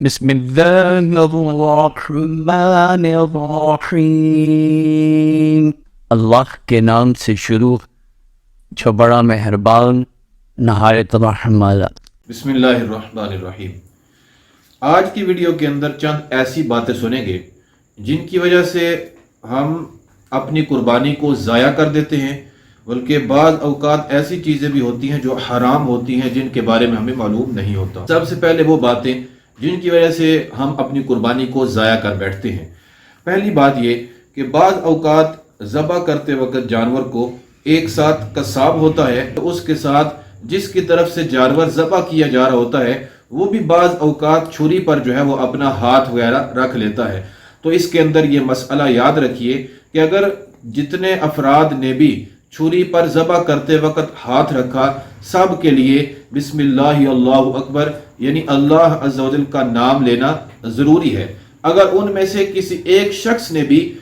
بسم اللہ الرحمن الرحیم، اللہ کے نام سے شروع جو بڑا مہربان نہایت رحم والا۔ بسم اللہ الرحمن الرحیم۔ آج کی ویڈیو کے اندر چند ایسی باتیں سنیں گے جن کی وجہ سے ہم اپنی قربانی کو ضائع کر دیتے ہیں، بلکہ بعض اوقات ایسی چیزیں بھی ہوتی ہیں جو حرام ہوتی ہیں جن کے بارے میں ہمیں معلوم نہیں ہوتا۔ سب سے پہلے وہ باتیں جن کی وجہ سے ہم اپنی قربانی کو ضائع کر بیٹھتے ہیں۔ پہلی بات یہ کہ بعض اوقات ذبح کرتے وقت جانور کو ایک ساتھ قصاب ہوتا ہے، تو اس کے ساتھ جس کی طرف سے جانور ذبح کیا جا رہا ہوتا ہے وہ بھی بعض اوقات چھری پر جو ہے وہ اپنا ہاتھ وغیرہ رکھ لیتا ہے۔ تو اس کے اندر یہ مسئلہ یاد رکھیے کہ اگر جتنے افراد نے بھی چھری پر ذبح کرتے وقت ہاتھ رکھا، سب کے لیے بسم اللہ اللہ اکبر یعنی اللہ عز و جل کا نام لینا ضروری ہے۔ اگر ان میں سے کسی ایک شخص نے بھی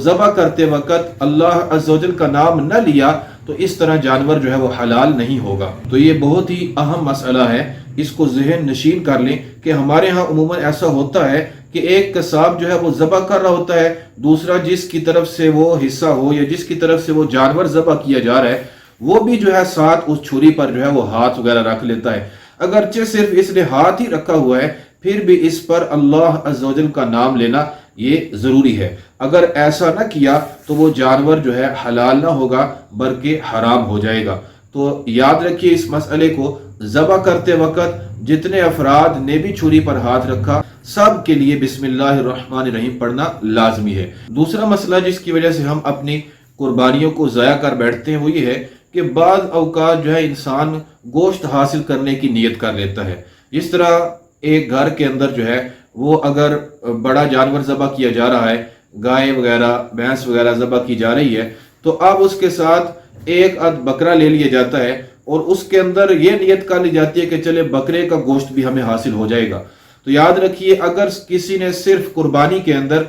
ذبح کرتے وقت اللہ عز و جل کا نام نہ لیا تو اس طرح جانور جو ہے وہ حلال نہیں ہوگا۔ تو یہ بہت ہی اہم مسئلہ ہے، اس کو ذہن نشین کر لیں کہ ہمارے ہاں عموماً ایسا ہوتا ہے کہ ایک قصاب جو ہے وہ ذبح کر رہا ہوتا ہے، دوسرا جس کی طرف سے وہ حصہ ہو یا جس کی طرف سے وہ جانور ذبح کیا جا رہا ہے وہ بھی جو ہے ساتھ اس چھری پر جو ہے وہ ہاتھ وغیرہ رکھ لیتا ہے۔ اگرچہ صرف اس نے ہاتھ ہی رکھا ہوا ہے، پھر بھی اس پر اللہ عز و جل کا نام لینا یہ ضروری ہے۔ اگر ایسا نہ کیا تو وہ جانور جو ہے حلال نہ ہوگا بلکہ حرام ہو جائے گا۔ تو یاد رکھیے اس مسئلے کو، ذبح کرتے وقت جتنے افراد نے بھی چھری پر ہاتھ رکھا سب کے لیے بسم اللہ الرحمن الرحیم پڑھنا لازمی ہے۔ دوسرا مسئلہ جس کی وجہ سے ہم اپنی قربانیوں کو ضائع کر بیٹھتے ہیں وہ یہ ہے کہ بعض اوقات جو ہے انسان گوشت حاصل کرنے کی نیت کر لیتا ہے۔ جس طرح ایک گھر کے اندر جو ہے وہ اگر بڑا جانور ذبح کیا جا رہا ہے، گائے وغیرہ بھینس وغیرہ ذبح کی جا رہی ہے، تو اب اس کے ساتھ ایک بکرا لے لیا جاتا ہے اور اس کے اندر یہ نیت کر لی جاتی ہے کہ چلے بکرے کا گوشت بھی ہمیں حاصل ہو جائے گا۔ تو یاد رکھیے اگر کسی نے صرف قربانی کے اندر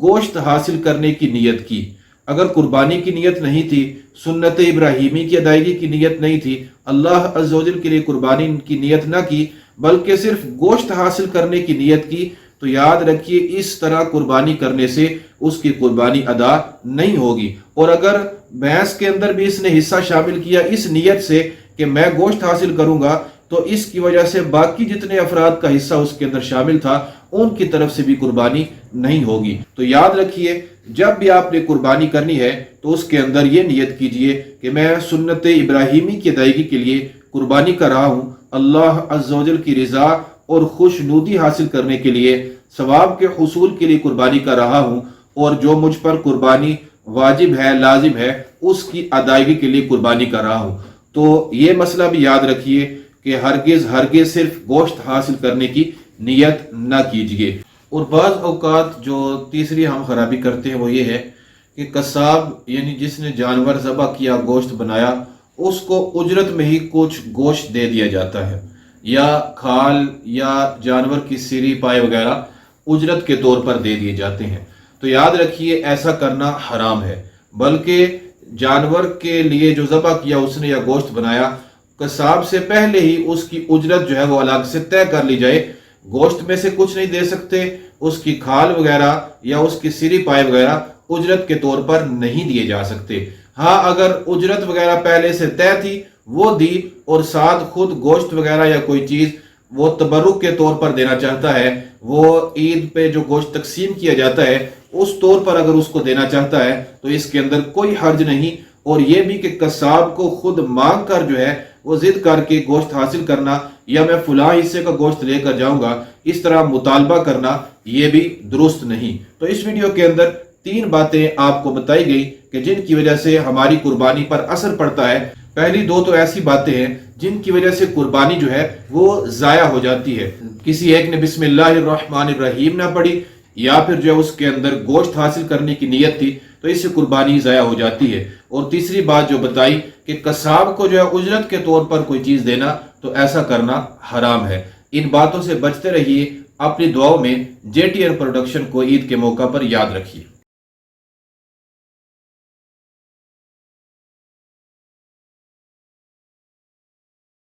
گوشت حاصل کرنے کی نیت کی، اگر قربانی کی نیت نہیں تھی، سنت ابراہیمی کی ادائیگی کی نیت نہیں تھی، اللہ عز و جل کے لیے قربانی کی نیت نہ کی بلکہ صرف گوشت حاصل کرنے کی نیت کی، تو یاد رکھیے اس طرح قربانی کرنے سے اس کی قربانی ادا نہیں ہوگی۔ اور اگر بھینس کے اندر بھی اس نے حصہ شامل کیا اس نیت سے کہ میں گوشت حاصل کروں گا، تو اس کی وجہ سے باقی جتنے افراد کا حصہ اس کے اندر شامل تھا ان کی طرف سے بھی قربانی نہیں ہوگی۔ تو یاد رکھیے جب بھی آپ نے قربانی کرنی ہے تو اس کے اندر یہ نیت کیجئے کہ میں سنت ابراہیمی کی ادائیگی کے لیے قربانی کر رہا ہوں، اللہ عز و جل کی رضا اور خوشنودی حاصل کرنے کے لیے، ثواب کے حصول کے لیے قربانی کر رہا ہوں، اور جو مجھ پر قربانی واجب ہے لازم ہے اس کی ادائیگی کے لیے قربانی کر رہا ہوں۔ تو یہ مسئلہ بھی یاد رکھیے کہ ہرگز صرف گوشت حاصل کرنے کی نیت نہ کیجیے۔ اور بعض اوقات جو تیسری ہم خرابی کرتے ہیں وہ یہ ہے کہ قصاب یعنی جس نے جانور ذبح کیا گوشت بنایا اس کو اجرت میں ہی کچھ گوشت دے دیا جاتا ہے، یا کھال یا جانور کی سری پائے وغیرہ اجرت کے طور پر دے دیے جاتے ہیں۔ تو یاد رکھیے ایسا کرنا حرام ہے، بلکہ جانور کے لیے جو ذبح کیا اس نے یا گوشت بنایا، قصاب سے پہلے ہی اس کی اجرت جو ہے وہ الگ سے طے کر لی جائے۔ گوشت میں سے کچھ نہیں دے سکتے، اس کی کھال وغیرہ یا اس کی سری پائے وغیرہ اجرت کے طور پر نہیں دیے جا سکتے۔ ہاں اگر اجرت وغیرہ پہلے سے طے تھی وہ دی، اور ساتھ خود گوشت وغیرہ یا کوئی چیز وہ تبرک کے طور پر دینا چاہتا ہے، وہ عید پہ جو گوشت تقسیم کیا جاتا ہے اس طور پر اگر اس کو دینا چاہتا ہے تو اس کے اندر کوئی حرج نہیں۔ اور یہ بھی کہ قصاب کو خود مانگ کر جو ہے وہ ضد کر کے گوشت حاصل کرنا یا میں فلاں حصے کا گوشت لے کر جاؤں گا اس طرح مطالبہ کرنا یہ بھی درست نہیں۔ تو اس ویڈیو کے اندر 3 باتیں آپ کو بتائی گئی کہ جن کی وجہ سے ہماری قربانی پر اثر پڑتا ہے۔ پہلی 2 تو ایسی باتیں ہیں جن کی وجہ سے قربانی جو ہے وہ ضائع ہو جاتی ہے۔ کسی ایک نے بسم اللہ الرحمن الرحیم نہ پڑھی یا پھر جو ہے اس کے اندر گوشت حاصل کرنے کی نیت تھی تو اس سے قربانی ضائع ہو جاتی ہے۔ اور تیسری بات جو بتائی کہ قصاب کو جو ہے اجرت کے طور پر کوئی چیز دینا تو ایسا کرنا حرام ہے۔ ان باتوں سے بچتے رہیے، اپنی دعاؤں میں JTN پروڈکشن کو عید کے موقع پر یاد رکھیے۔